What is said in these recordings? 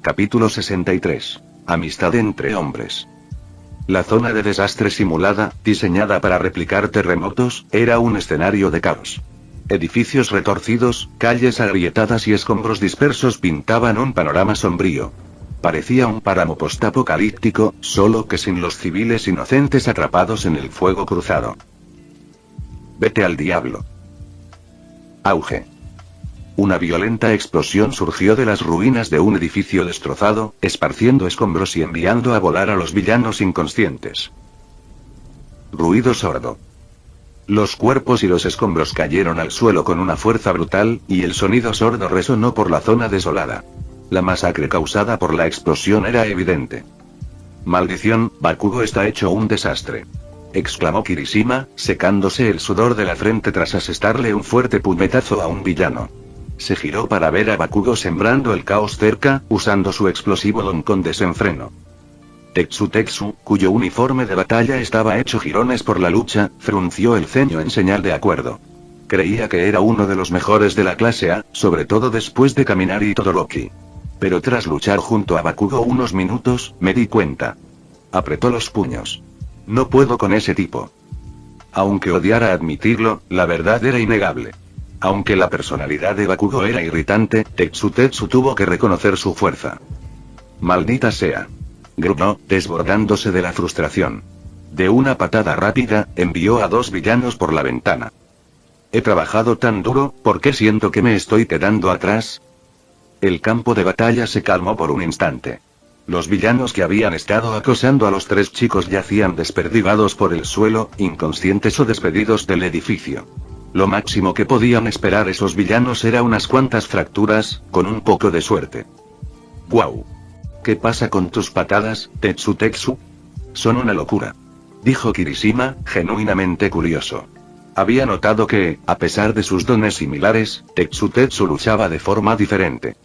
Capítulo 63. Amistad entre hombres. La zona de desastre simulada, diseñada para replicar terremotos, era un escenario de caos. Edificios retorcidos, calles agrietadas y escombros dispersos pintaban un panorama sombrío. Parecía un páramo postapocalíptico, solo que sin los civiles inocentes atrapados en el fuego cruzado. Vete al diablo. Auge. Una violenta explosión surgió de las ruinas de un edificio destrozado, esparciendo escombros y enviando a volar a los villanos inconscientes. Ruido sordo. Los cuerpos y los escombros cayeron al suelo con una fuerza brutal, y el sonido sordo resonó por la zona desolada. La masacre causada por la explosión era evidente. Maldición, Bakugo está hecho un desastre, exclamó Kirishima, secándose el sudor de la frente tras asestarle un fuerte puñetazo a un villano. Se giró para ver a Bakugo sembrando el caos cerca, usando su explosivo don con desenfreno. Tetsu, cuyo uniforme de batalla estaba hecho jirones por la lucha, frunció el ceño en señal de acuerdo. Creía que era uno de los mejores de la clase A, sobre todo después de Kaminari y Todoroki. Pero tras luchar junto a Bakugo unos minutos, me di cuenta. Apretó los puños. No puedo con ese tipo. Aunque odiara admitirlo, la verdad era innegable. Aunque la personalidad de Bakugo era irritante, Tetsu tuvo que reconocer su fuerza. Maldita sea. Gruñó, desbordándose de la frustración. De una patada rápida, envió a dos villanos por la ventana. He trabajado tan duro, ¿por qué siento que me estoy quedando atrás? El campo de batalla se calmó por un instante. Los villanos que habían estado acosando a los tres chicos yacían desperdigados por el suelo, inconscientes o despedidos del edificio. Lo máximo que podían esperar esos villanos era unas cuantas fracturas, con un poco de suerte. ¡Guau! ¿Qué pasa con tus patadas, Tetsu? Son una locura, dijo Kirishima, genuinamente curioso. Había notado que, a pesar de sus dones similares, Tetsu luchaba de forma diferente.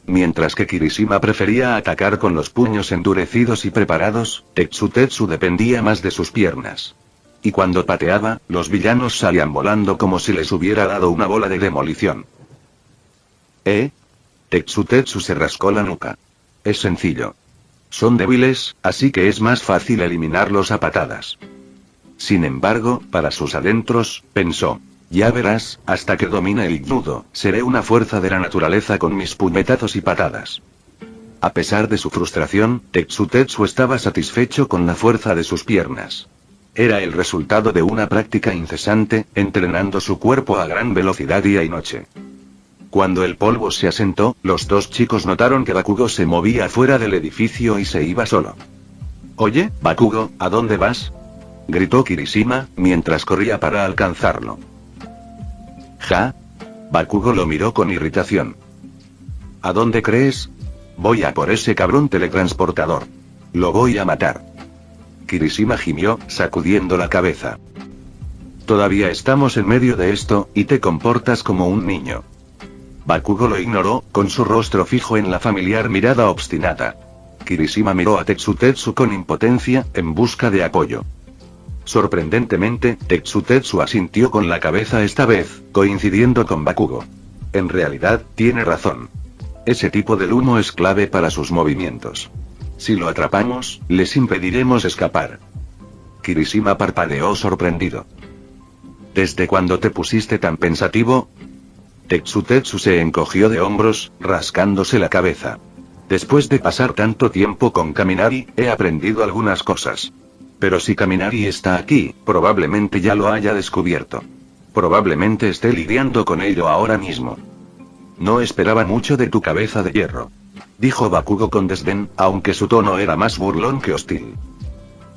Mientras que Kirishima prefería atacar con los puños endurecidos y preparados, Tetsu dependía más de sus piernas. Y cuando pateaba, los villanos salían volando como si les hubiera dado una bola de demolición. Tetsu se rascó la nuca. Es sencillo. Son débiles, así que es más fácil eliminarlos a patadas. Sin embargo, para sus adentros, pensó. Ya verás, hasta que domine el judo, seré una fuerza de la naturaleza con mis puñetazos y patadas. A pesar de su frustración, Tetsu estaba satisfecho con la fuerza de sus piernas. Era el resultado de una práctica incesante, entrenando su cuerpo a gran velocidad día y noche. Cuando el polvo se asentó, los dos chicos notaron que Bakugo se movía fuera del edificio y se iba solo. Oye, Bakugo, ¿a dónde vas? Gritó Kirishima, mientras corría para alcanzarlo. ¿Ja? Bakugo lo miró con irritación. ¿A dónde crees? Voy a por ese cabrón teletransportador. Lo voy a matar. Kirishima gimió, sacudiendo la cabeza. Todavía estamos en medio de esto, y te comportas como un niño. Bakugo lo ignoró, con su rostro fijo en la familiar mirada obstinada. Kirishima miró a Tetsu con impotencia, en busca de apoyo. Sorprendentemente, Tetsu asintió con la cabeza esta vez, coincidiendo con Bakugo. En realidad, tiene razón. Ese tipo de humo es clave para sus movimientos. Si lo atrapamos, les impediremos escapar. Kirishima parpadeó sorprendido. ¿Desde cuándo te pusiste tan pensativo? Tetsu se encogió de hombros, rascándose la cabeza. Después de pasar tanto tiempo con Kaminari, he aprendido algunas cosas. Pero si Kaminari está aquí, probablemente ya lo haya descubierto. Probablemente esté lidiando con ello ahora mismo. No esperaba mucho de tu cabeza de hierro, dijo Bakugo con desdén, aunque su tono era más burlón que hostil.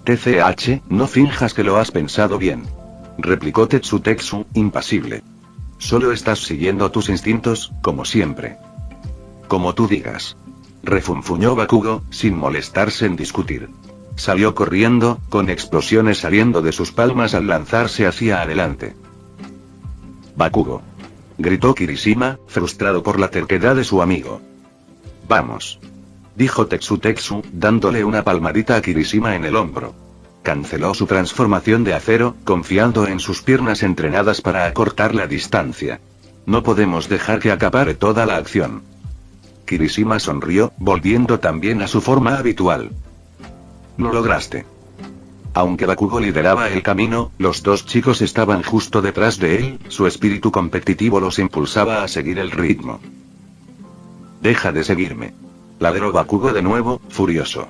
TCH, no finjas que lo has pensado bien, replicó Tetsu, impasible. Solo estás siguiendo tus instintos, como siempre. Como tú digas, refunfuñó Bakugo, sin molestarse en discutir. Salió corriendo, con explosiones saliendo de sus palmas al lanzarse hacia adelante. Bakugo, gritó Kirishima, frustrado por la terquedad de su amigo. Vamos, dijo Tetsu, dándole una palmadita a Kirishima en el hombro. Canceló su transformación de acero, confiando en sus piernas entrenadas para acortar la distancia. No podemos dejar que acapare toda la acción. Kirishima sonrió, volviendo también a su forma habitual. Lo lograste. Aunque Bakugo lideraba el camino, los dos chicos estaban justo detrás de él, su espíritu competitivo los impulsaba a seguir el ritmo. Deja de seguirme. Ladró Bakugo de nuevo, furioso.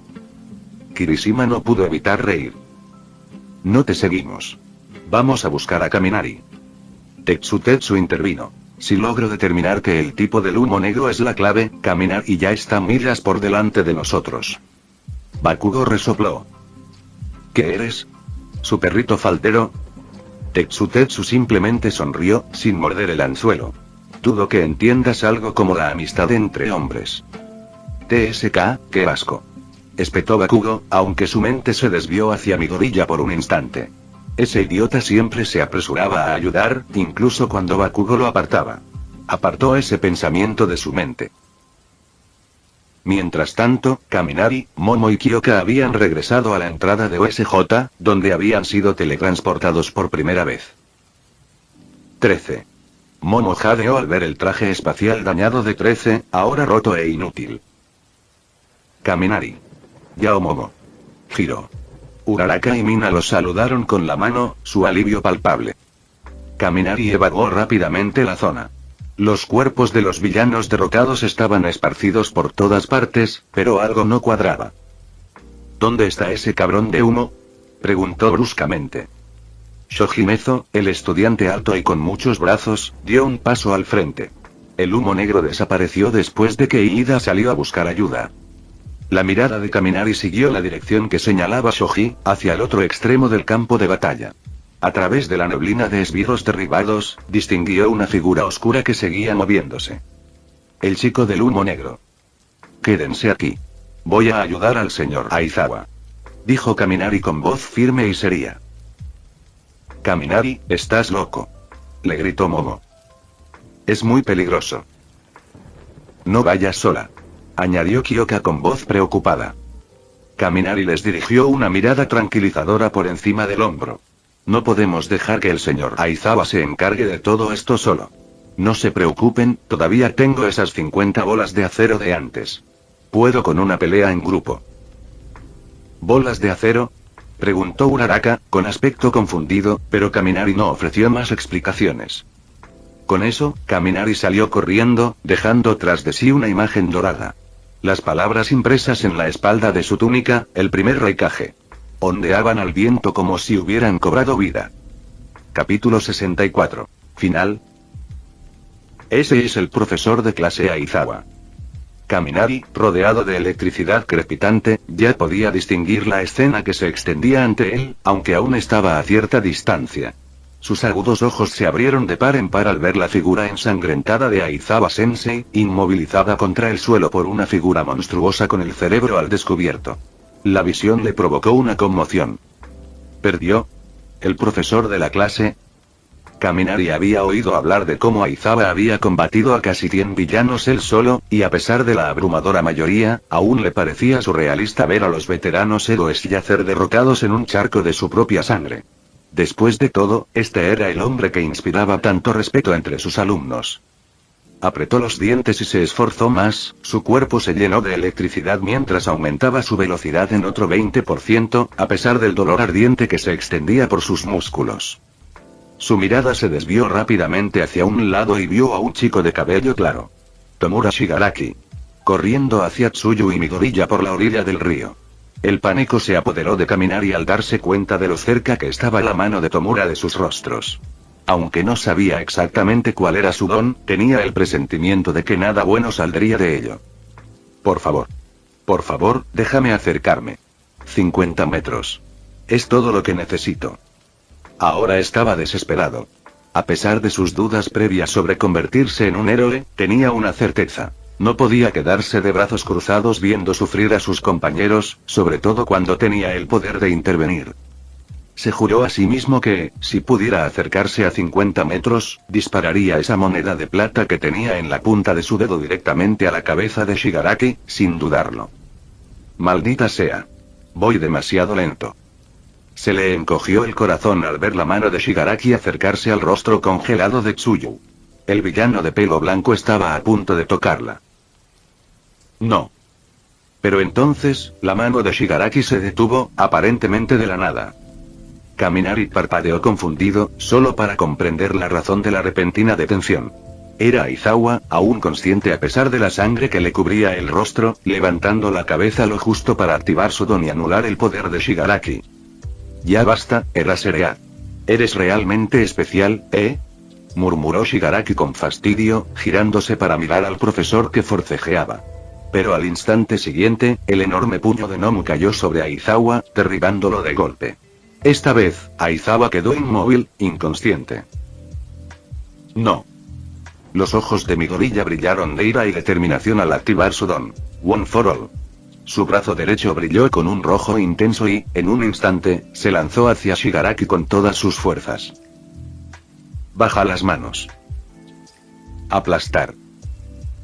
Kirishima no pudo evitar reír. No te seguimos. Vamos a buscar a Kaminari. Tetsu intervino. Si logro determinar que el tipo del humo negro es la clave, Kaminari ya está millas por delante de nosotros. Bakugo resopló. ¿Qué eres? ¿Su perrito faldero? Tetsu simplemente sonrió, sin morder el anzuelo. Dudo que entiendas algo como la amistad entre hombres. TSK, qué asco. Espetó Bakugo, aunque su mente se desvió hacia Midoriya por un instante. Ese idiota siempre se apresuraba a ayudar, incluso cuando Bakugo lo apartaba. Apartó ese pensamiento de su mente. Mientras tanto, Kaminari, Momo y Kyoka habían regresado a la entrada de OSJ, donde habían sido teletransportados por primera vez. 13. Momo jadeó al ver el traje espacial dañado de 13, ahora roto e inútil. Kaminari. Yao Momo. Hiro. Uraraka y Mina los saludaron con la mano, su alivio palpable. Kaminari evacuó rápidamente la zona. Los cuerpos de los villanos derrotados estaban esparcidos por todas partes, pero algo no cuadraba. ¿Dónde está ese cabrón de humo? Preguntó bruscamente. Shojimezo, el estudiante alto y con muchos brazos, dio un paso al frente. El humo negro desapareció después de que Iida salió a buscar ayuda. La mirada de Kaminari siguió la dirección que señalaba Shoji, hacia el otro extremo del campo de batalla. A través de la neblina de esbirros derribados, distinguió una figura oscura que seguía moviéndose. El chico del humo negro. Quédense aquí. Voy a ayudar al señor Aizawa. Dijo Kaminari con voz firme y seria. Kaminari, estás loco. Le gritó Momo. Es muy peligroso. No vayas sola. Añadió Kyoka con voz preocupada. Kaminari les dirigió una mirada tranquilizadora por encima del hombro. No podemos dejar que el señor Aizawa se encargue de todo esto solo. No se preocupen, todavía tengo esas 50 bolas de acero de antes. Puedo con una pelea en grupo. ¿Bolas de acero? Preguntó Uraraka, con aspecto confundido, pero Kaminari no ofreció más explicaciones. Con eso, Kaminari salió corriendo, dejando tras de sí una imagen dorada. Las palabras impresas en la espalda de su túnica, el primer Raikage. Ondeaban al viento como si hubieran cobrado vida. Capítulo 64. Final. Ese es el profesor de clase Aizawa. Kaminari, rodeado de electricidad crepitante, ya podía distinguir la escena que se extendía ante él, aunque aún estaba a cierta distancia. Sus agudos ojos se abrieron de par en par al ver la figura ensangrentada de Aizawa-sensei, inmovilizada contra el suelo por una figura monstruosa con el cerebro al descubierto. La visión le provocó una conmoción. ¿Perdió? ¿El profesor de la clase? Kaminari había oído hablar de cómo Aizawa había combatido a casi 100 villanos él solo, y a pesar de la abrumadora mayoría, aún le parecía surrealista ver a los veteranos héroes yacer derrotados en un charco de su propia sangre. Después de todo, este era el hombre que inspiraba tanto respeto entre sus alumnos. Apretó los dientes y se esforzó más, su cuerpo se llenó de electricidad mientras aumentaba su velocidad en otro 20%, a pesar del dolor ardiente que se extendía por sus músculos. Su mirada se desvió rápidamente hacia un lado y vio a un chico de cabello claro. Tomura Shigaraki. Corriendo hacia Tsuyu y Midoriya por la orilla del río. El pánico se apoderó de Kaminari al darse cuenta de lo cerca que estaba la mano de Tomura de sus rostros. Aunque no sabía exactamente cuál era su don, tenía el presentimiento de que nada bueno saldría de ello. Por favor, déjame acercarme. 50 metros. Es todo lo que necesito. Ahora estaba desesperado. A pesar de sus dudas previas sobre convertirse en un héroe, tenía una certeza. No podía quedarse de brazos cruzados viendo sufrir a sus compañeros, sobre todo cuando tenía el poder de intervenir. Se juró a sí mismo que, si pudiera acercarse a 50 metros, dispararía esa moneda de plata que tenía en la punta de su dedo directamente a la cabeza de Shigaraki, sin dudarlo. Maldita sea. Voy demasiado lento. Se le encogió el corazón al ver la mano de Shigaraki acercarse al rostro congelado de Tsuyu. El villano de pelo blanco estaba a punto de tocarla. No. Pero entonces, la mano de Shigaraki se detuvo, aparentemente de la nada. Kaminari parpadeó confundido, solo para comprender la razón de la repentina detención. Era Aizawa, aún consciente a pesar de la sangre que le cubría el rostro, levantando la cabeza lo justo para activar su don y anular el poder de Shigaraki. Ya basta, Eraserea. Eres realmente especial, ¿eh? Murmuró Shigaraki con fastidio, girándose para mirar al profesor que forcejeaba. Pero al instante siguiente, el enorme puño de Nomu cayó sobre Aizawa, derribándolo de golpe. Esta vez, Aizawa quedó inmóvil, inconsciente. No. Los ojos de Midoriya brillaron de ira y determinación al activar su don. One for all. Su brazo derecho brilló con un rojo intenso y, en un instante, se lanzó hacia Shigaraki con todas sus fuerzas. Baja las manos. Aplastar.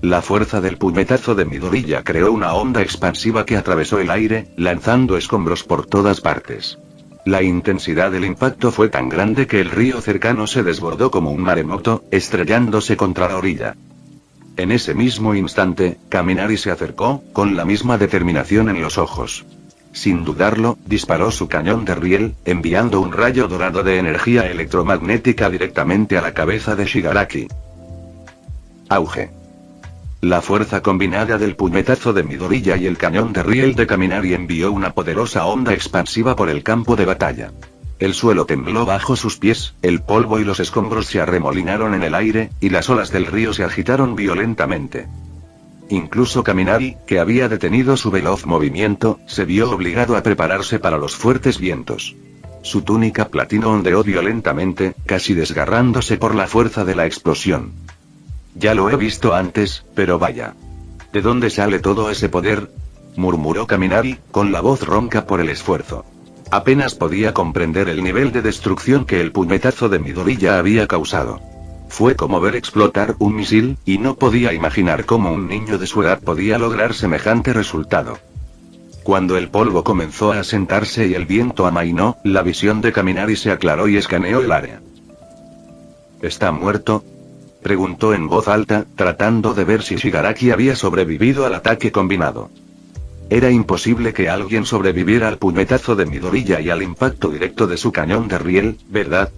La fuerza del puñetazo de Midoriya creó una onda expansiva que atravesó el aire, lanzando escombros por todas partes. La intensidad del impacto fue tan grande que el río cercano se desbordó como un maremoto, estrellándose contra la orilla. En ese mismo instante, Kaminari se acercó, con la misma determinación en los ojos. Sin dudarlo, disparó su cañón de riel, enviando un rayo dorado de energía electromagnética directamente a la cabeza de Shigaraki. Auge. La fuerza combinada del puñetazo de Midoriya y el cañón de riel de Kaminari envió una poderosa onda expansiva por el campo de batalla. El suelo tembló bajo sus pies, el polvo y los escombros se arremolinaron en el aire, y las olas del río se agitaron violentamente. Incluso Kaminari, que había detenido su veloz movimiento, se vio obligado a prepararse para los fuertes vientos. Su túnica platino ondeó violentamente, casi desgarrándose por la fuerza de la explosión. Ya lo he visto antes, pero vaya. ¿De dónde sale todo ese poder? Murmuró Kaminari, con la voz ronca por el esfuerzo. Apenas podía comprender el nivel de destrucción que el puñetazo de Midoriya había causado. Fue como ver explotar un misil, y no podía imaginar cómo un niño de su edad podía lograr semejante resultado. Cuando el polvo comenzó a asentarse y el viento amainó, la visión de Kaminari se aclaró y escaneó el área. ¿Está muerto?, preguntó en voz alta, tratando de ver si Shigaraki había sobrevivido al ataque combinado. Era imposible que alguien sobreviviera al puñetazo de Midoriya y al impacto directo de su cañón de riel, ¿verdad?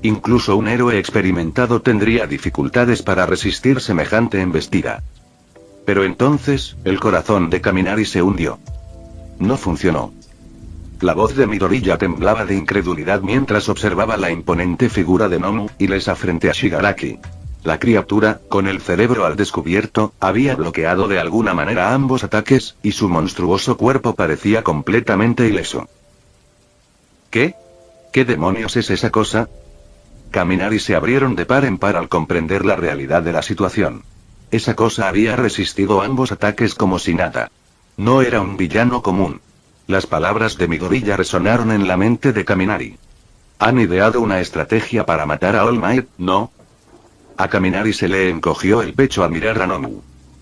Incluso un héroe experimentado tendría dificultades para resistir semejante embestida. Pero entonces, el corazón de Kaminari se hundió. No funcionó. La voz de Midoriya temblaba de incredulidad mientras observaba la imponente figura de Nomu, ilesa frente a Shigaraki. La criatura, con el cerebro al descubierto, había bloqueado de alguna manera ambos ataques, y su monstruoso cuerpo parecía completamente ileso. ¿Qué? ¿Qué demonios es esa cosa? Kaminari se abrieron de par en par al comprender la realidad de la situación. Esa cosa había resistido ambos ataques como si nada. No era un villano común. Las palabras de Midoriya resonaron en la mente de Kaminari. Han ideado una estrategia para matar a All Might, ¿no? A Kaminari se le encogió el pecho al mirar a Nomu.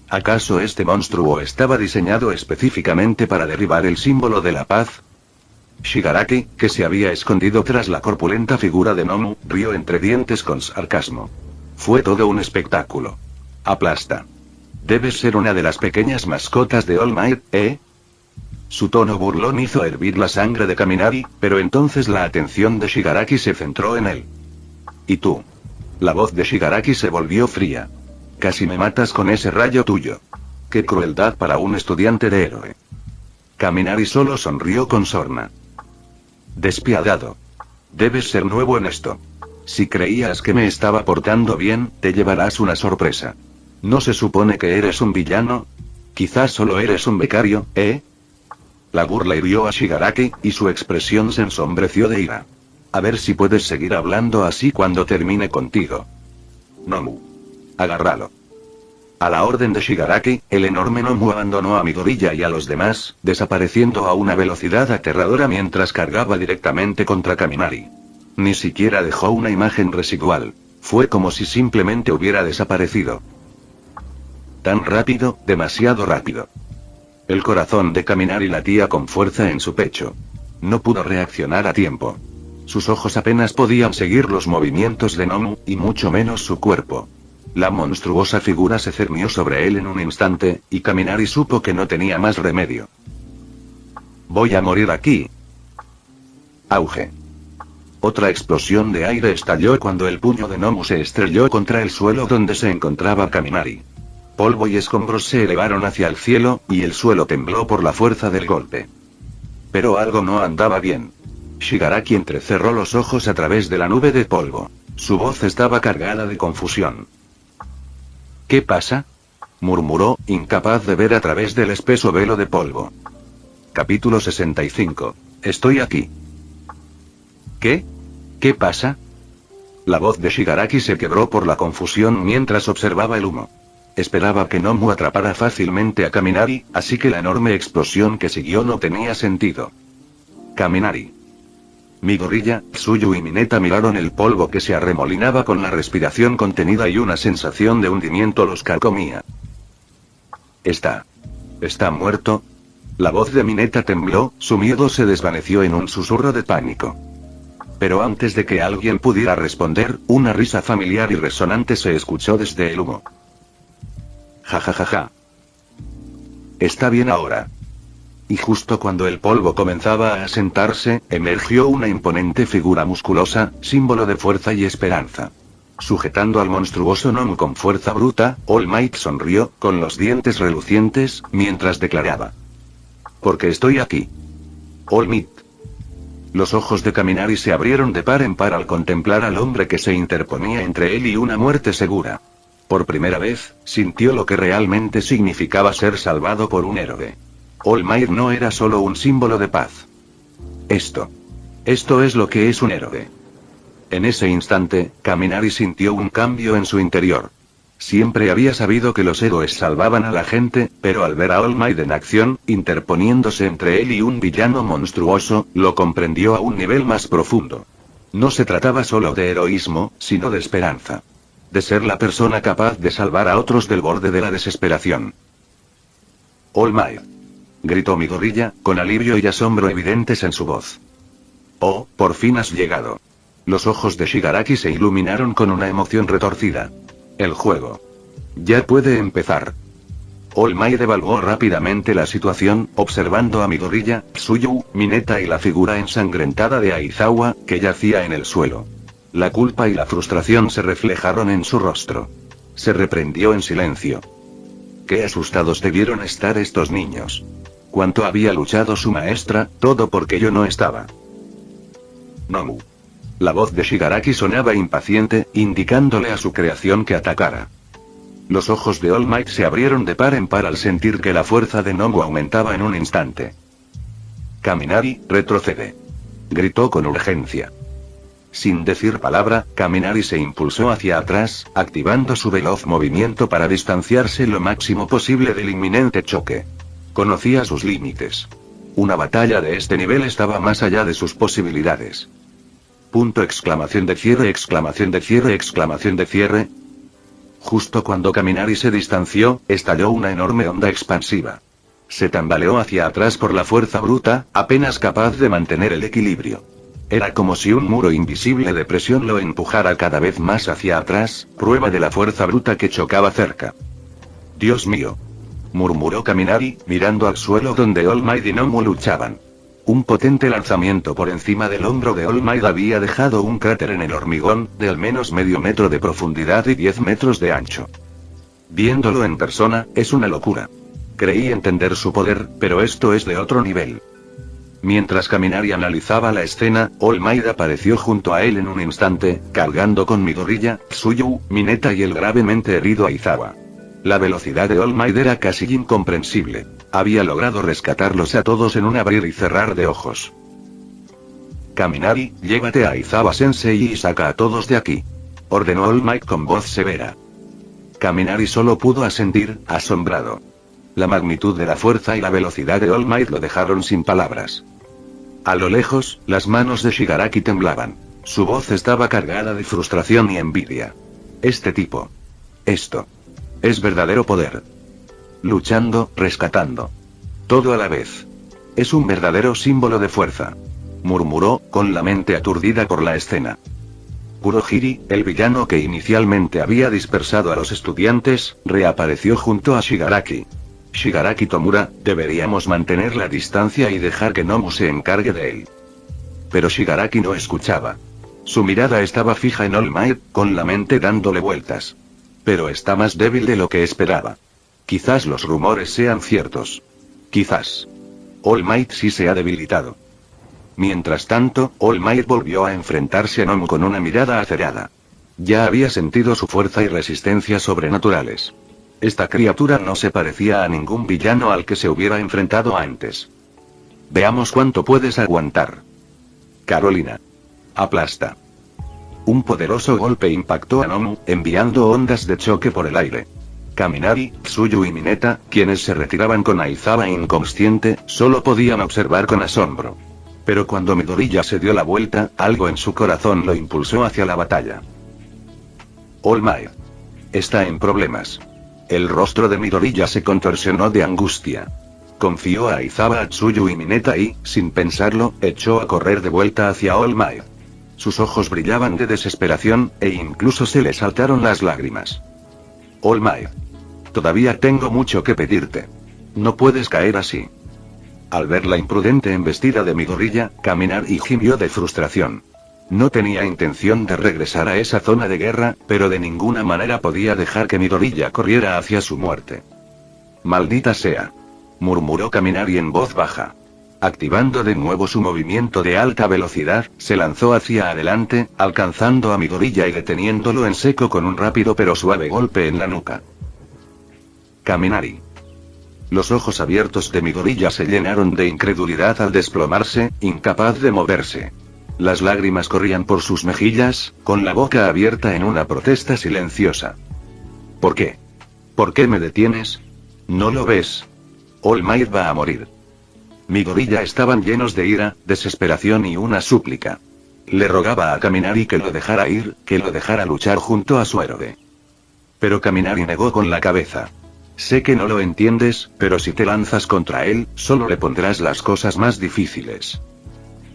¿Acaso este monstruo estaba diseñado específicamente para derribar el símbolo de la paz? Shigaraki, que se había escondido tras la corpulenta figura de Nomu, rió entre dientes con sarcasmo. Fue todo un espectáculo. Aplasta. Debes ser una de las pequeñas mascotas de All Might, ¿eh? Su tono burlón hizo hervir la sangre de Kaminari, pero entonces la atención de Shigaraki se centró en él. ¿Y tú? La voz de Shigaraki se volvió fría. Casi me matas con ese rayo tuyo. Qué crueldad para un estudiante de héroe. Kaminari solo sonrió con sorna. Despiadado. Debes ser nuevo en esto. Si creías que me estaba portando bien, te llevarás una sorpresa. ¿No se supone que eres un villano? Quizás solo eres un becario, ¿eh? La burla hirió a Shigaraki, y su expresión se ensombreció de ira. A ver si puedes seguir hablando así cuando termine contigo. Nomu. Agárralo. A la orden de Shigaraki, el enorme Nomu abandonó a Midoriya y a los demás, desapareciendo a una velocidad aterradora mientras cargaba directamente contra Kaminari. Ni siquiera dejó una imagen residual. Fue como si simplemente hubiera desaparecido. Tan rápido, demasiado rápido. El corazón de Kaminari latía con fuerza en su pecho. No pudo reaccionar a tiempo. Sus ojos apenas podían seguir los movimientos de Nomu, y mucho menos su cuerpo. La monstruosa figura se cernió sobre él en un instante, y Kaminari supo que no tenía más remedio. Voy a morir aquí. Auge. Otra explosión de aire estalló cuando el puño de Nomu se estrelló contra el suelo donde se encontraba Kaminari. Polvo y escombros se elevaron hacia el cielo, y el suelo tembló por la fuerza del golpe. Pero algo no andaba bien. Shigaraki entrecerró los ojos a través de la nube de polvo. Su voz estaba cargada de confusión. ¿Qué pasa?, murmuró, incapaz de ver a través del espeso velo de polvo. Capítulo 65. Estoy aquí. ¿Qué? ¿Qué pasa? La voz de Shigaraki se quebró por la confusión mientras observaba el humo. Esperaba que Nomu atrapara fácilmente a Kaminari, así que la enorme explosión que siguió no tenía sentido. Kaminari. Midoriya, Tsuyu y Mineta miraron el polvo que se arremolinaba con la respiración contenida y una sensación de hundimiento los carcomía. ¿Está muerto? La voz de Mineta tembló, su miedo se desvaneció en un susurro de pánico. Pero antes de que alguien pudiera responder, una risa familiar y resonante se escuchó desde el humo. Ja ja ja ja. Está bien ahora. Y justo cuando el polvo comenzaba a asentarse, emergió una imponente figura musculosa, símbolo de fuerza y esperanza. Sujetando al monstruoso Nomu con fuerza bruta, All Might sonrió, con los dientes relucientes, mientras declaraba: porque estoy aquí. All Might. Los ojos de Kaminari se abrieron de par en par al contemplar al hombre que se interponía entre él y una muerte segura. Por primera vez, sintió lo que realmente significaba ser salvado por un héroe. All Might no era solo un símbolo de paz. Esto es lo que es un héroe. En ese instante, Kaminari sintió un cambio en su interior. Siempre había sabido que los héroes salvaban a la gente, pero al ver a All Might en acción, interponiéndose entre él y un villano monstruoso, lo comprendió a un nivel más profundo. No se trataba solo de heroísmo, sino de esperanza. De ser la persona capaz de salvar a otros del borde de la desesperación. All Might. Gritó Midoriya, con alivio y asombro evidentes en su voz. Oh, por fin has llegado. Los ojos de Shigaraki se iluminaron con una emoción retorcida. El juego. Ya puede empezar. All Might evaluó rápidamente la situación, observando a Midoriya, Tsuyu, Mineta y la figura ensangrentada de Aizawa, que yacía en el suelo. La culpa y la frustración se reflejaron en su rostro. Se reprendió en silencio. Qué asustados debieron estar estos niños. Cuánto había luchado su maestra, todo porque yo no estaba. Nomu. La voz de Shigaraki sonaba impaciente, indicándole a su creación que atacara. Los ojos de All Might se abrieron de par en par al sentir que la fuerza de Nomu aumentaba en un instante. Kaminari, retrocede. Gritó con urgencia. Sin decir palabra, Kaminari se impulsó hacia atrás, activando su veloz movimiento para distanciarse lo máximo posible del inminente choque. Conocía sus límites. Una batalla de este nivel estaba más allá de sus posibilidades. Punto exclamación de cierre exclamación de cierre exclamación de cierre. Justo cuando Kaminari se distanció, estalló una enorme onda expansiva. Se tambaleó hacia atrás por la fuerza bruta, apenas capaz de mantener el equilibrio. Era como si un muro invisible de presión lo empujara cada vez más hacia atrás, prueba de la fuerza bruta que chocaba cerca. Dios mío. Murmuró Kaminari, mirando al suelo donde All Might y Nomu luchaban. Un potente lanzamiento por encima del hombro de All Might había dejado un cráter en el hormigón, de al menos medio metro de profundidad y 10 metros de ancho. Viéndolo en persona, es una locura. Creí entender su poder, pero esto es de otro nivel. Mientras Kaminari analizaba la escena, All Might apareció junto a él en un instante, cargando con Midoriya, Tsuyu, Mineta y el gravemente herido Aizawa. La velocidad de All Might era casi incomprensible. Había logrado rescatarlos a todos en un abrir y cerrar de ojos. Kaminari, llévate a Aizawa-sensei y saca a todos de aquí. Ordenó All Might con voz severa. Kaminari solo pudo asentir, asombrado. La magnitud de la fuerza y la velocidad de All Might lo dejaron sin palabras. A lo lejos, las manos de Shigaraki temblaban. Su voz estaba cargada de frustración y envidia. Este tipo. Esto. Es verdadero poder. Luchando, rescatando. Todo a la vez. Es un verdadero símbolo de fuerza. Murmuró, con la mente aturdida por la escena. Kurohiri, el villano que inicialmente había dispersado a los estudiantes, reapareció junto a Shigaraki. Shigaraki Tomura, deberíamos mantener la distancia y dejar que Nomu se encargue de él. Pero Shigaraki no escuchaba. Su mirada estaba fija en All Might, con la mente dándole vueltas. Pero está más débil de lo que esperaba. Quizás los rumores sean ciertos. Quizás. All Might sí se ha debilitado. Mientras tanto, All Might volvió a enfrentarse a Nomu con una mirada acerada. Ya había sentido su fuerza y resistencia sobrenaturales. Esta criatura no se parecía a ningún villano al que se hubiera enfrentado antes. Veamos cuánto puedes aguantar. Carolina. Aplasta. Un poderoso golpe impactó a Nomu, enviando ondas de choque por el aire. Kaminari, Tsuyu y Mineta, quienes se retiraban con Aizawa inconsciente, solo podían observar con asombro. Pero cuando Midoriya se dio la vuelta, algo en su corazón lo impulsó hacia la batalla. All Might está en problemas. El rostro de Midoriya se contorsionó de angustia. Confió a Aizawa, a Tsuyu y Mineta y, sin pensarlo, echó a correr de vuelta hacia All Might. Sus ojos brillaban de desesperación, e incluso se le saltaron las lágrimas. All Might. Todavía tengo mucho que pedirte. No puedes caer así. Al ver la imprudente embestida de Midoriya, Kaminari gimió de frustración. No tenía intención de regresar a esa zona de guerra, pero de ninguna manera podía dejar que Midoriya corriera hacia su muerte. Maldita sea. Murmuró Kaminari en voz baja. Activando de nuevo su movimiento de alta velocidad, se lanzó hacia adelante, alcanzando a Midoriya y deteniéndolo en seco con un rápido pero suave golpe en la nuca. Kaminari. Los ojos abiertos de Midoriya se llenaron de incredulidad al desplomarse, incapaz de moverse. Las lágrimas corrían por sus mejillas, con la boca abierta en una protesta silenciosa. ¿Por qué? ¿Por qué me detienes? ¿No lo ves? All Might va a morir. Midoriya estaban llenos de ira, desesperación y una súplica. Le rogaba a Kaminari que lo dejara ir, que lo dejara luchar junto a su héroe. Pero Kaminari negó con la cabeza. Sé que no lo entiendes, pero si te lanzas contra él, solo le pondrás las cosas más difíciles.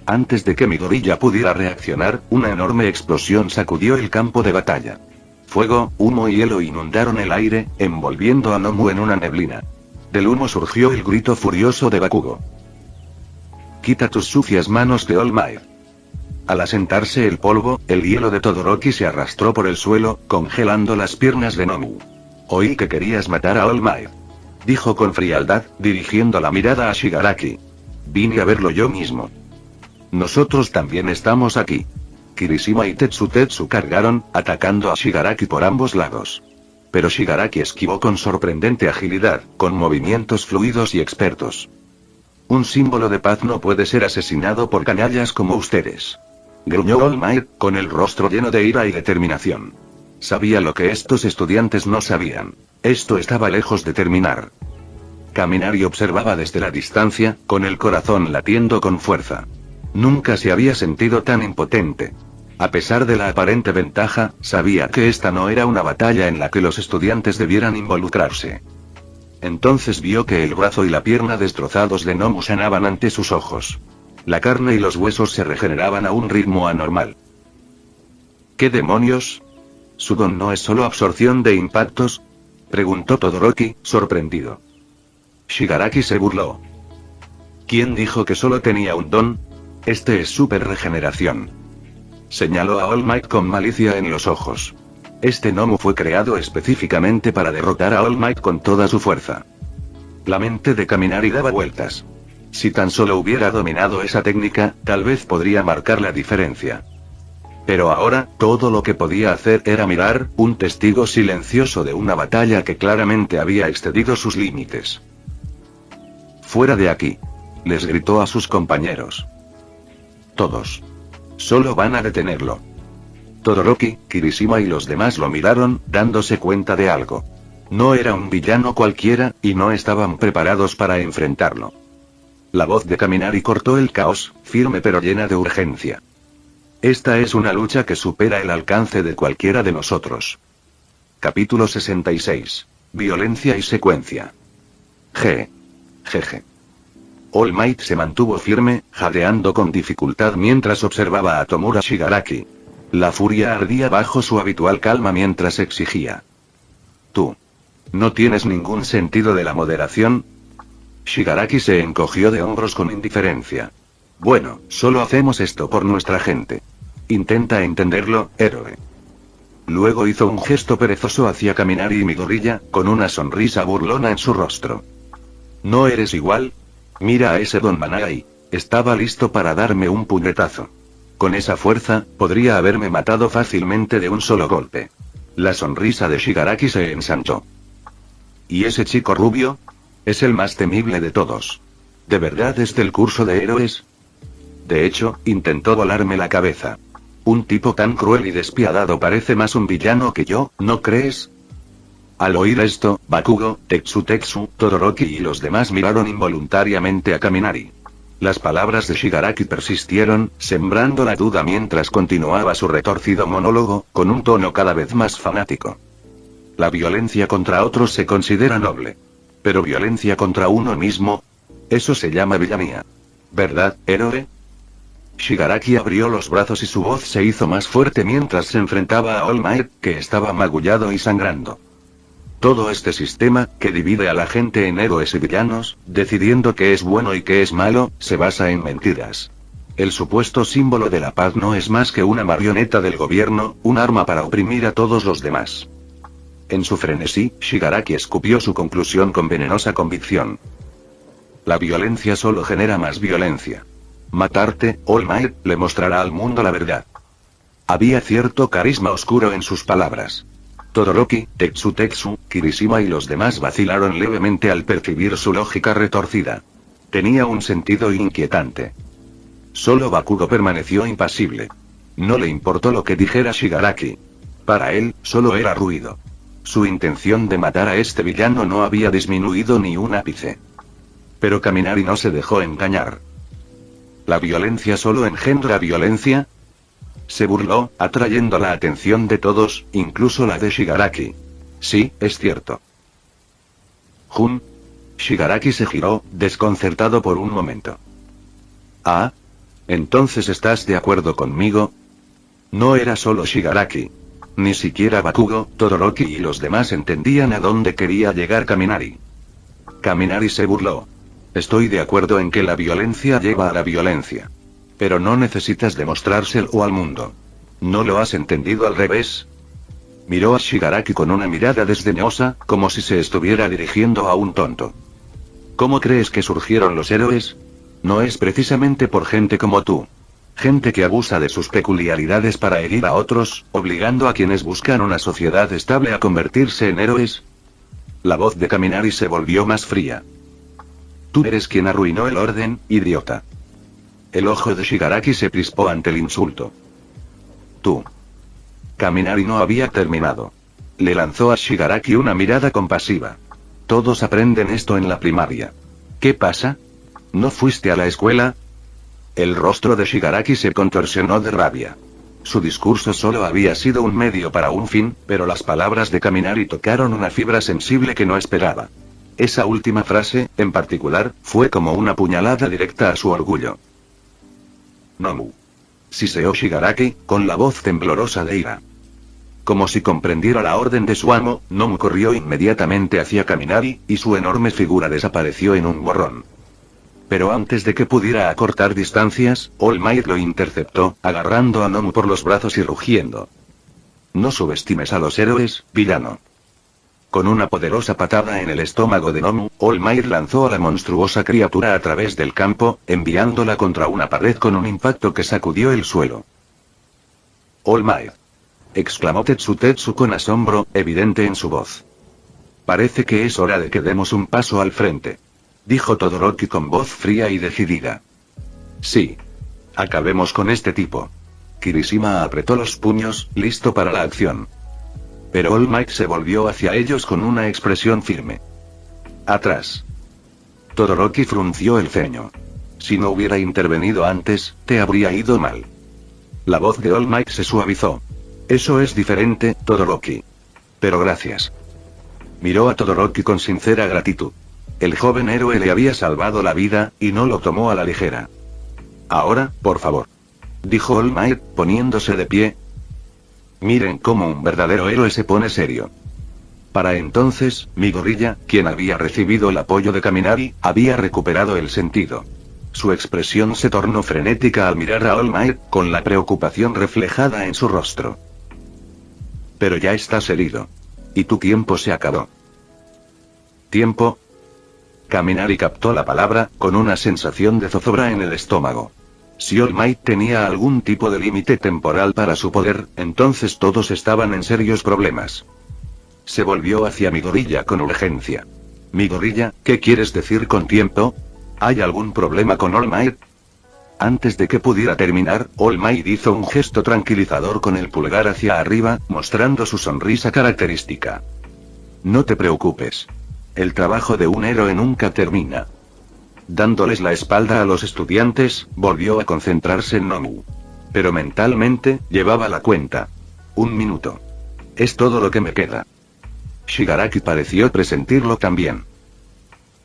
Antes de que Midoriya pudiera reaccionar, una enorme explosión sacudió el campo de batalla. Fuego, humo y hielo inundaron el aire, envolviendo a Nomu en una neblina. Del humo surgió el grito furioso de Bakugo. Quita tus sucias manos de All Might. Al asentarse el polvo, el hielo de Todoroki se arrastró por el suelo, congelando las piernas de Nomu. Oí que querías matar a All Might. Dijo con frialdad, dirigiendo la mirada a Shigaraki. Vine a verlo yo mismo. Nosotros también estamos aquí. Kirishima y Tetsu cargaron, atacando a Shigaraki por ambos lados. Pero Shigaraki esquivó con sorprendente agilidad, con movimientos fluidos y expertos. Un símbolo de paz no puede ser asesinado por canallas como ustedes. Gruñó All Might, con el rostro lleno de ira y determinación. Sabía lo que estos estudiantes no sabían. Esto estaba lejos de terminar. Kaminari observaba desde la distancia, con el corazón latiendo con fuerza. Nunca se había sentido tan impotente. A pesar de la aparente ventaja, sabía que esta no era una batalla en la que los estudiantes debieran involucrarse. Entonces vio que el brazo y la pierna destrozados de Nomu sanaban ante sus ojos. La carne y los huesos se regeneraban a un ritmo anormal. ¿Qué demonios? ¿Su don no es solo absorción de impactos? Preguntó Todoroki, sorprendido. Shigaraki se burló. ¿Quién dijo que solo tenía un don? Este es super regeneración. Señaló a All Might con malicia en los ojos. Este Nomu fue creado específicamente para derrotar a All Might con toda su fuerza. La mente de Kaminari daba vueltas. Si tan solo hubiera dominado esa técnica, tal vez podría marcar la diferencia. Pero ahora, todo lo que podía hacer era mirar, un testigo silencioso de una batalla que claramente había excedido sus límites. «Fuera de aquí», les gritó a sus compañeros. Todos. Solo van a detenerlo. Todoroki, Kirishima y los demás lo miraron, dándose cuenta de algo. No era un villano cualquiera, y no estaban preparados para enfrentarlo. La voz de Kaminari cortó el caos, firme pero llena de urgencia. Esta es una lucha que supera el alcance de cualquiera de nosotros. Capítulo 66. Violencia y secuencia. Jeje. All Might se mantuvo firme, jadeando con dificultad mientras observaba a Tomura Shigaraki. La furia ardía bajo su habitual calma mientras exigía. Tú. ¿No tienes ningún sentido de la moderación? Shigaraki se encogió de hombros con indiferencia. Bueno, solo hacemos esto por nuestra gente. Intenta entenderlo, héroe. Luego hizo un gesto perezoso hacia Kaminari y Midoriya, con una sonrisa burlona en su rostro. ¿No eres igual? Mira a ese Don Managai. Estaba listo para darme un puñetazo. Con esa fuerza, podría haberme matado fácilmente de un solo golpe. La sonrisa de Shigaraki se ensanchó. ¿Y ese chico rubio? Es el más temible de todos. ¿De verdad es del curso de héroes? De hecho, intentó volarme la cabeza. Un tipo tan cruel y despiadado parece más un villano que yo, ¿no crees? Al oír esto, Bakugo, Tetsu, Todoroki y los demás miraron involuntariamente a Kaminari. Las palabras de Shigaraki persistieron, sembrando la duda mientras continuaba su retorcido monólogo, con un tono cada vez más fanático. La violencia contra otros se considera noble. Pero violencia contra uno mismo, eso se llama villanía. ¿Verdad, héroe? Shigaraki abrió los brazos y su voz se hizo más fuerte mientras se enfrentaba a All Might, que estaba magullado y sangrando. Todo este sistema, que divide a la gente en héroes y villanos, decidiendo qué es bueno y qué es malo, se basa en mentiras. El supuesto símbolo de la paz no es más que una marioneta del gobierno, un arma para oprimir a todos los demás. En su frenesí, Shigaraki escupió su conclusión con venenosa convicción. La violencia solo genera más violencia. Matarte, All Might, le mostrará al mundo la verdad. Había cierto carisma oscuro en sus palabras. Todoroki, Tetsu, Kirishima y los demás vacilaron levemente al percibir su lógica retorcida. Tenía un sentido inquietante. Solo Bakugo permaneció impasible. No le importó lo que dijera Shigaraki. Para él, solo era ruido. Su intención de matar a este villano no había disminuido ni un ápice. Pero Kaminari no se dejó engañar. ¿La violencia solo engendra violencia? Se burló, atrayendo la atención de todos, incluso la de Shigaraki. Sí, es cierto. Jun. Shigaraki se giró, desconcertado por un momento. Ah. ¿Entonces estás de acuerdo conmigo? No era solo Shigaraki. Ni siquiera Bakugo, Todoroki y los demás entendían a dónde quería llegar Kaminari. Kaminari se burló. Estoy de acuerdo en que la violencia lleva a la violencia. Pero no necesitas demostrárselo al mundo. ¿No lo has entendido al revés? Miró a Shigaraki con una mirada desdeñosa, como si se estuviera dirigiendo a un tonto. ¿Cómo crees que surgieron los héroes? No es precisamente por gente como tú. Gente que abusa de sus peculiaridades para herir a otros, obligando a quienes buscan una sociedad estable a convertirse en héroes. La voz de Kaminari se volvió más fría. Tú eres quien arruinó el orden, idiota. El ojo de Shigaraki se crispó ante el insulto. Tú. Kaminari no había terminado. Le lanzó a Shigaraki una mirada compasiva. Todos aprenden esto en la primaria. ¿Qué pasa? ¿No fuiste a la escuela? El rostro de Shigaraki se contorsionó de rabia. Su discurso solo había sido un medio para un fin, pero las palabras de Kaminari tocaron una fibra sensible que no esperaba. Esa última frase, en particular, fue como una puñalada directa a su orgullo. Nomu. Siseó Shigaraki, con la voz temblorosa de ira. Como si comprendiera la orden de su amo, Nomu corrió inmediatamente hacia Kaminari, y su enorme figura desapareció en un borrón. Pero antes de que pudiera acortar distancias, All Might lo interceptó, agarrando a Nomu por los brazos y rugiendo. No subestimes a los héroes, villano. Con una poderosa patada en el estómago de Nomu, All Might lanzó a la monstruosa criatura a través del campo, enviándola contra una pared con un impacto que sacudió el suelo. All Might. Exclamó Tetsu con asombro, evidente en su voz. Parece que es hora de que demos un paso al frente. Dijo Todoroki con voz fría y decidida. Sí. Acabemos con este tipo. Kirishima apretó los puños, listo para la acción. Pero All Might se volvió hacia ellos con una expresión firme. Atrás. Todoroki frunció el ceño. Si no hubiera intervenido antes, te habría ido mal. La voz de All Might se suavizó. Eso es diferente, Todoroki. Pero gracias. Miró a Todoroki con sincera gratitud. El joven héroe le había salvado la vida, y no lo tomó a la ligera. Ahora, por favor. Dijo All Might, poniéndose de pie. Miren cómo un verdadero héroe se pone serio. Para entonces, Midoriya, quien había recibido el apoyo de Kaminari, había recuperado el sentido. Su expresión se tornó frenética al mirar a All Might, con la preocupación reflejada en su rostro. Pero ya estás herido. Y tu tiempo se acabó. ¿Tiempo? Kaminari captó la palabra, con una sensación de zozobra en el estómago. Si All Might tenía algún tipo de límite temporal para su poder, entonces todos estaban en serios problemas. Se volvió hacia Midoriya con urgencia. Midoriya, ¿qué quieres decir con tiempo? ¿Hay algún problema con All Might? Antes de que pudiera terminar, All Might hizo un gesto tranquilizador con el pulgar hacia arriba, mostrando su sonrisa característica. No te preocupes. El trabajo de un héroe nunca termina. Dándoles la espalda a los estudiantes, volvió a concentrarse en Nomu. Pero mentalmente, llevaba la cuenta. 1 minuto. Es todo lo que me queda. Shigaraki pareció presentirlo también.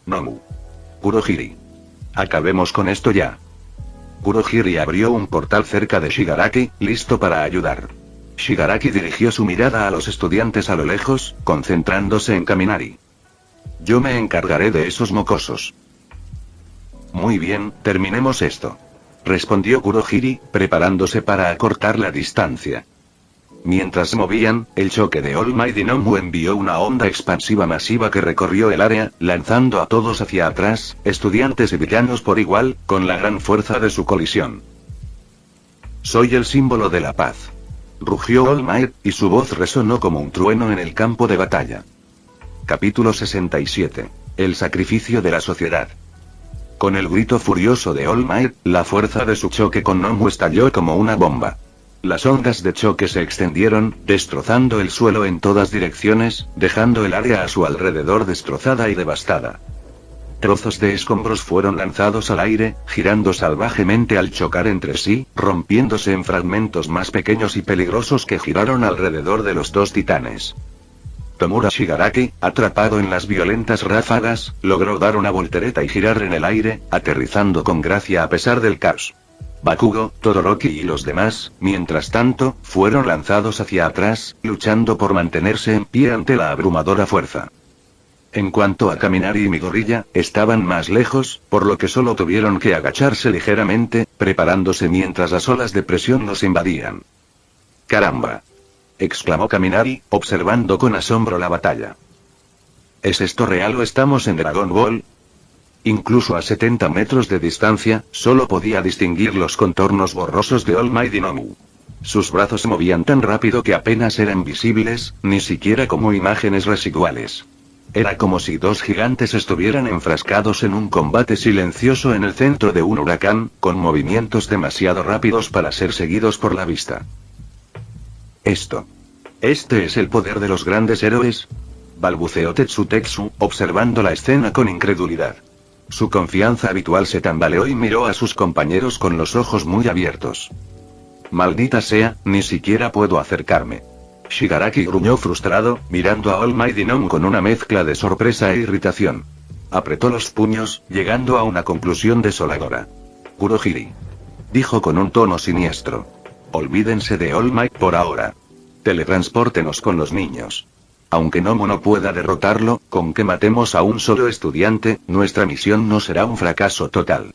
Nomu. Kurohiri. Acabemos con esto ya. Kurohiri abrió un portal cerca de Shigaraki, listo para ayudar. Shigaraki dirigió su mirada a los estudiantes a lo lejos, concentrándose en Kaminari. Yo me encargaré de esos mocosos. Muy bien, terminemos esto. Respondió Kurohiri, preparándose para acortar la distancia. Mientras movían, el choque de All Might y Nomu envió una onda expansiva masiva que recorrió el área, lanzando a todos hacia atrás, estudiantes y villanos por igual, con la gran fuerza de su colisión. Soy el símbolo de la paz. Rugió All Might, y su voz resonó como un trueno en el campo de batalla. Capítulo 67. El sacrificio de la sociedad. Con el grito furioso de All Might, la fuerza de su choque con Nomu estalló como una bomba. Las ondas de choque se extendieron, destrozando el suelo en todas direcciones, dejando el área a su alrededor destrozada y devastada. Trozos de escombros fueron lanzados al aire, girando salvajemente al chocar entre sí, rompiéndose en fragmentos más pequeños y peligrosos que giraron alrededor de los dos titanes. Tomura Shigaraki, atrapado en las violentas ráfagas, logró dar una voltereta y girar en el aire, aterrizando con gracia a pesar del caos. Bakugo, Todoroki y los demás, mientras tanto, fueron lanzados hacia atrás, luchando por mantenerse en pie ante la abrumadora fuerza. En cuanto a Kaminari y Midoriya, estaban más lejos, por lo que solo tuvieron que agacharse ligeramente, preparándose mientras las olas de presión los invadían. ¡Caramba!, exclamó Kaminari, observando con asombro la batalla. ¿Es esto real o estamos en Dragon Ball? Incluso a 70 metros de distancia, solo podía distinguir los contornos borrosos de All Might y Nomu. Sus brazos se movían tan rápido que apenas eran visibles, ni siquiera como imágenes residuales. Era como si dos gigantes estuvieran enfrascados en un combate silencioso en el centro de un huracán, con movimientos demasiado rápidos para ser seguidos por la vista. ¿Este es el poder de los grandes héroes?, balbuceó Tetsutetsu, observando la escena con incredulidad. Su confianza habitual se tambaleó y miró a sus compañeros con los ojos muy abiertos. Maldita sea, ni siquiera puedo acercarme. Shigaraki gruñó frustrado, mirando a All Might y Nomu con una mezcla de sorpresa e irritación. Apretó los puños, llegando a una conclusión desoladora. Kurohiri. Dijo con un tono siniestro. Olvídense de All Might por ahora. Teletranspórtenos con los niños. Aunque Nomu no pueda derrotarlo, con que matemos a un solo estudiante, nuestra misión no será un fracaso total.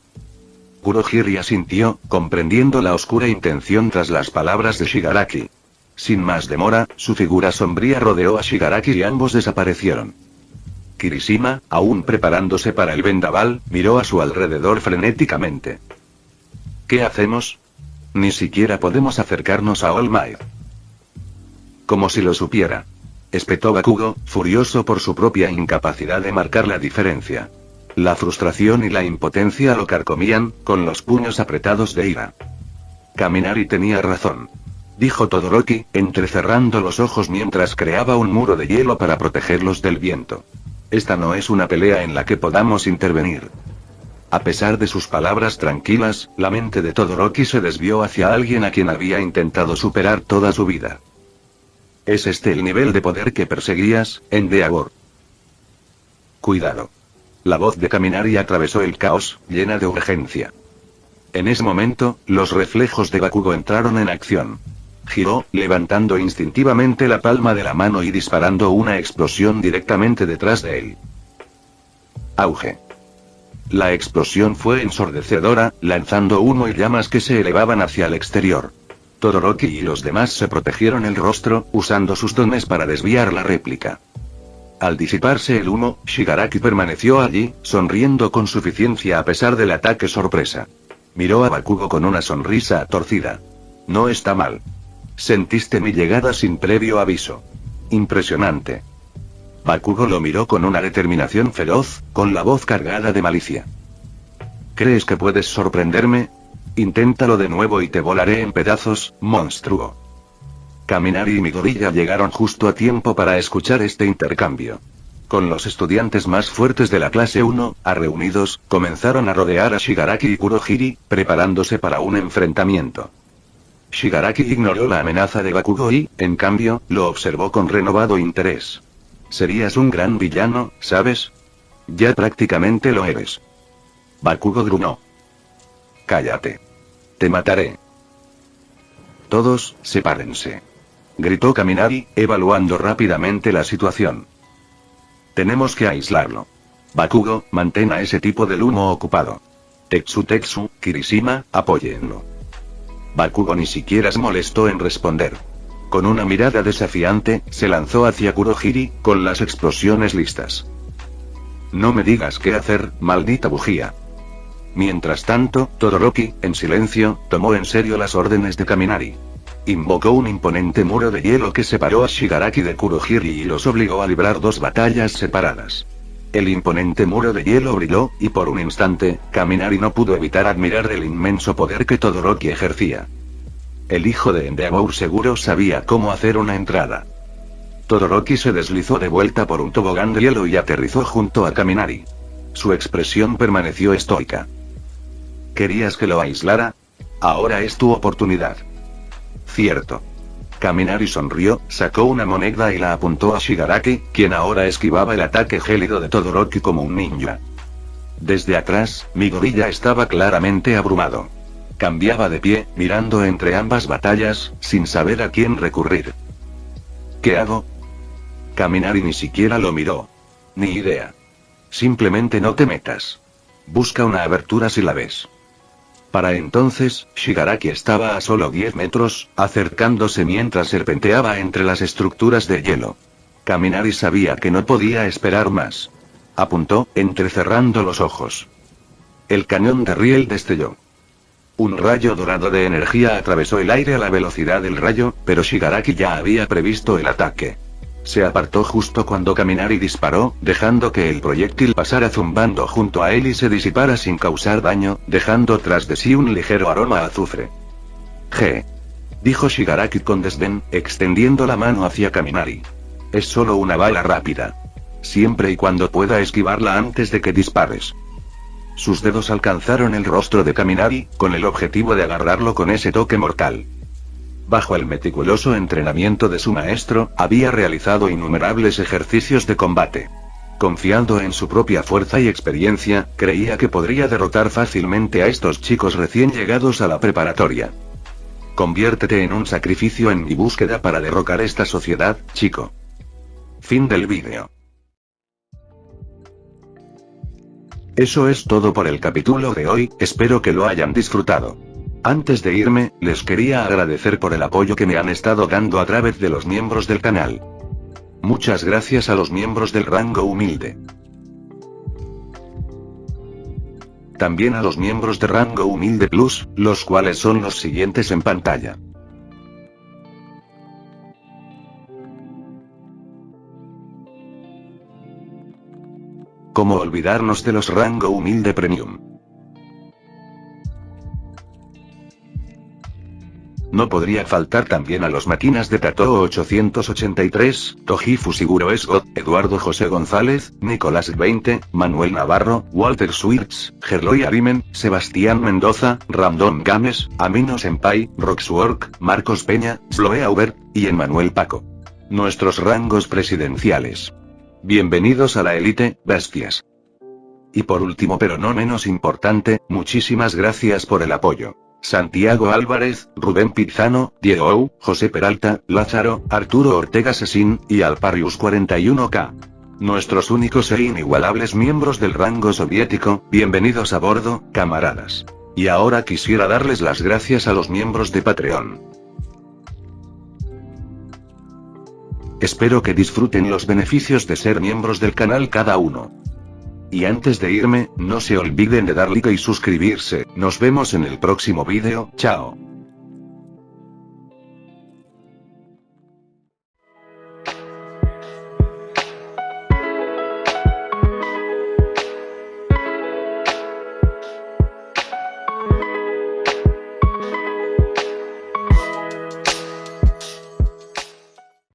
Kurohiri asintió, comprendiendo la oscura intención tras las palabras de Shigaraki. Sin más demora, su figura sombría rodeó a Shigaraki y ambos desaparecieron. Kirishima, aún preparándose para el vendaval, miró a su alrededor frenéticamente. ¿Qué hacemos? Ni siquiera podemos acercarnos a All Might. Como si lo supiera. Espetó Bakugo, furioso por su propia incapacidad de marcar la diferencia. La frustración y la impotencia lo carcomían, con los puños apretados de ira. Kaminari tenía razón. Dijo Todoroki, entrecerrando los ojos mientras creaba un muro de hielo para protegerlos del viento. Esta no es una pelea en la que podamos intervenir. A pesar de sus palabras tranquilas, la mente de Todoroki se desvió hacia alguien a quien había intentado superar toda su vida. ¿Es este el nivel de poder que perseguías, Endeavor? Cuidado. La voz de Kaminari atravesó el caos, llena de urgencia. En ese momento, los reflejos de Bakugo entraron en acción. giró, levantando instintivamente la palma de la mano y disparando una explosión directamente detrás de él. Auge. La explosión fue ensordecedora, lanzando humo y llamas que se elevaban hacia el exterior. Todoroki y los demás se protegieron el rostro, usando sus dones para desviar la réplica. Al disiparse el humo, Shigaraki permaneció allí, sonriendo con suficiencia a pesar del ataque sorpresa. Miró a Bakugo con una sonrisa torcida. No está mal. Sentiste mi llegada sin previo aviso. Impresionante. Bakugo lo miró con una determinación feroz, con la voz cargada de malicia. ¿Crees que puedes sorprenderme? Inténtalo de nuevo y te volaré en pedazos, monstruo. Kaminari y Midoriya llegaron justo a tiempo para escuchar este intercambio. Con los estudiantes más fuertes de la clase 1, reunidos, comenzaron a rodear a Shigaraki y Kurohiri, preparándose para un enfrentamiento. Shigaraki ignoró la amenaza de Bakugo y, en cambio, lo observó con renovado interés. Serías un gran villano, ¿sabes? Ya prácticamente lo eres. Bakugo gruñó. Cállate. Te mataré. Todos, sepárense. Gritó Kaminari, evaluando rápidamente la situación. Tenemos que aislarlo. Bakugo, mantén a ese tipo del humo ocupado. Tetsu, Kirishima, apóyenlo. Bakugo ni siquiera se molestó en responder. Con una mirada desafiante, se lanzó hacia Kurohiri, con las explosiones listas. No me digas qué hacer, maldita bujía. Mientras tanto, Todoroki, en silencio, tomó en serio las órdenes de Kaminari. Invocó un imponente muro de hielo que separó a Shigaraki de Kurohiri y los obligó a librar dos batallas separadas. El imponente muro de hielo brilló, y por un instante, Kaminari no pudo evitar admirar el inmenso poder que Todoroki ejercía. El hijo de Endeavor seguro sabía cómo hacer una entrada. Todoroki se deslizó de vuelta por un tobogán de hielo y aterrizó junto a Kaminari. Su expresión permaneció estoica. ¿Querías que lo aislara? Ahora es tu oportunidad. Cierto. Kaminari sonrió, sacó una moneda y la apuntó a Shigaraki, quien ahora esquivaba el ataque gélido de Todoroki como un ninja. Desde atrás, Midoriya estaba claramente abrumado. Cambiaba de pie, mirando entre ambas batallas, sin saber a quién recurrir. ¿Qué hago? Kaminari ni siquiera lo miró. Ni idea. Simplemente no te metas. Busca una abertura si la ves. Para entonces, Shigaraki estaba a solo 10 metros, acercándose mientras serpenteaba entre las estructuras de hielo. Kaminari sabía que no podía esperar más. Apuntó, entrecerrando los ojos. El cañón de riel destelló. Un rayo dorado de energía atravesó el aire a la velocidad del rayo, pero Shigaraki ya había previsto el ataque. Se apartó justo cuando Kaminari disparó, dejando que el proyectil pasara zumbando junto a él y se disipara sin causar daño, dejando tras de sí un ligero aroma a azufre. Dijo Shigaraki con desdén, extendiendo la mano hacia Kaminari. Es solo una bala rápida. Siempre y cuando pueda esquivarla antes de que dispares. Sus dedos alcanzaron el rostro de Kaminari, con el objetivo de agarrarlo con ese toque mortal. Bajo el meticuloso entrenamiento de su maestro, había realizado innumerables ejercicios de combate. Confiando en su propia fuerza y experiencia, creía que podría derrotar fácilmente a estos chicos recién llegados a la preparatoria. Conviértete en un sacrificio en mi búsqueda para derrocar esta sociedad, chico. Fin del vídeo. Eso es todo por el capítulo de hoy, espero que lo hayan disfrutado. Antes de irme, les quería agradecer por el apoyo que me han estado dando a través de los miembros del canal. Muchas gracias a los miembros del rango humilde. También a los miembros de rango humilde plus, los cuales son los siguientes en pantalla. ¿Cómo olvidarnos de los rango humilde premium? No podría faltar también a los máquinas de Tatoo 883, Toji Fusiguro Esgot, Eduardo José González, Nicolás 20, Manuel Navarro, Walter Swirtz, Gerloy Arimen, Sebastián Mendoza, Random Games, Amino Senpai, Roxwork, Marcos Peña, Sloe Aubert, y Emmanuel Paco. Nuestros rangos presidenciales. Bienvenidos a la élite, bestias. Y por último pero no menos importante, muchísimas gracias por el apoyo. Santiago Álvarez, Rubén Pizano, Diego Ou, José Peralta, Lázaro, Arturo Ortega Sesín, y Alparius 41K. Nuestros únicos e inigualables miembros del rango soviético, bienvenidos a bordo, camaradas. Y ahora quisiera darles las gracias a los miembros de Patreon. Espero que disfruten los beneficios de ser miembros del canal cada uno. Y antes de irme, no se olviden de dar like y suscribirse. Nos vemos en el próximo vídeo, chao.